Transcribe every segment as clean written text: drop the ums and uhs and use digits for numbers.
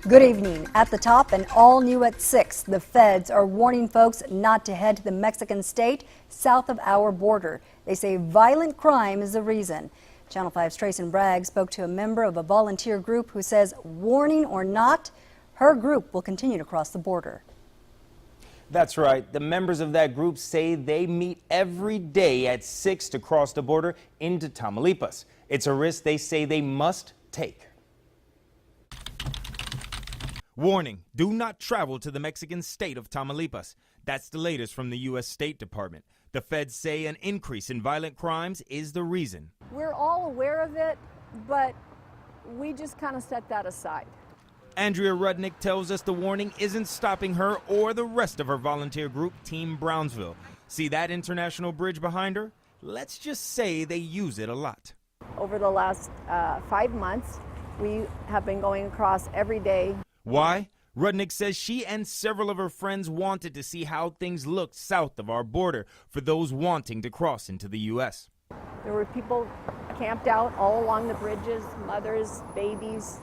Good evening. At the top and all new at 6, the feds are warning folks not to head to the Mexican state south of our border. They say violent crime is the reason. Channel 5's Tracy Bragg spoke to a member of a volunteer group who says, warning or not, her group will continue to cross the border. That's right. The members of that group say they meet every day at 6 to cross the border into Tamaulipas. It's a risk they say they must take. Warning, do not travel to the Mexican state of Tamaulipas. That's the latest from the U.S. State Department. The feds say an increase in violent crimes is the reason. We're all aware of it, but we just kind of set that aside. Andrea Rudnick tells us the warning isn't stopping her or the rest of her volunteer group, Team Brownsville. See that international bridge behind her? Let's just say they use it a lot. Over the last 5 months, we have been going across every day. Why? Rudnick says she and several of her friends wanted to see how things looked south of our border for those wanting to cross into the U.S. There were people camped out all along the bridges, mothers, babies,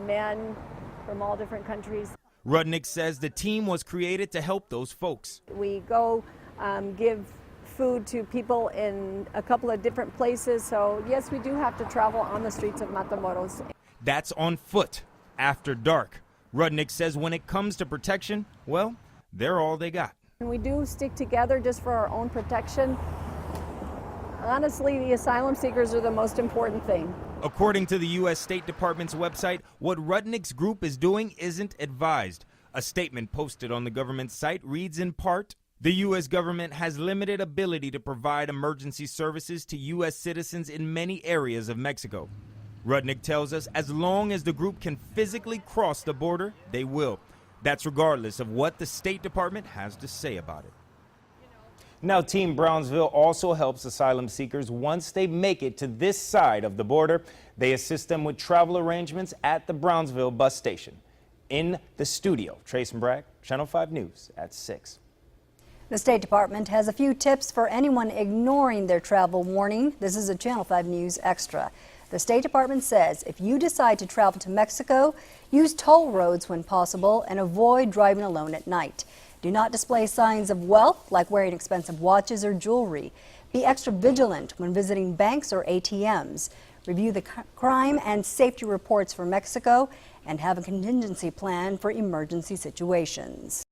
men from all different countries. Rudnick says the team was created to help those folks. We go give food to people in a couple of different places, so yes, we do have to travel on the streets of Matamoros. That's on foot, after dark. Rudnick says when it comes to protection, well, they're all they got. And we do stick together just for our own protection. Honestly, the asylum seekers are the most important thing. According to the U.S. State Department's website, what Rudnick's group is doing isn't advised. A statement posted on the government site reads in part, the U.S. government has limited ability to provide emergency services to U.S. citizens in many areas of Mexico. Rudnick tells us as long as the group can physically cross the border, they will. That's regardless of what the State Department has to say about it. Now, Team Brownsville also helps asylum seekers once they make it to this side of the border. They assist them with travel arrangements at the Brownsville bus station. In the studio, Tracy Bragg, Channel 5 News at 6. The State Department has a few tips for anyone ignoring their travel warning. This is a Channel 5 News Extra. The State Department says if you decide to travel to Mexico, use toll roads when possible and avoid driving alone at night. Do not display signs of wealth like wearing expensive watches or jewelry. Be extra vigilant when visiting banks or ATMs. Review the crime and safety reports for Mexico and have a contingency plan for emergency situations.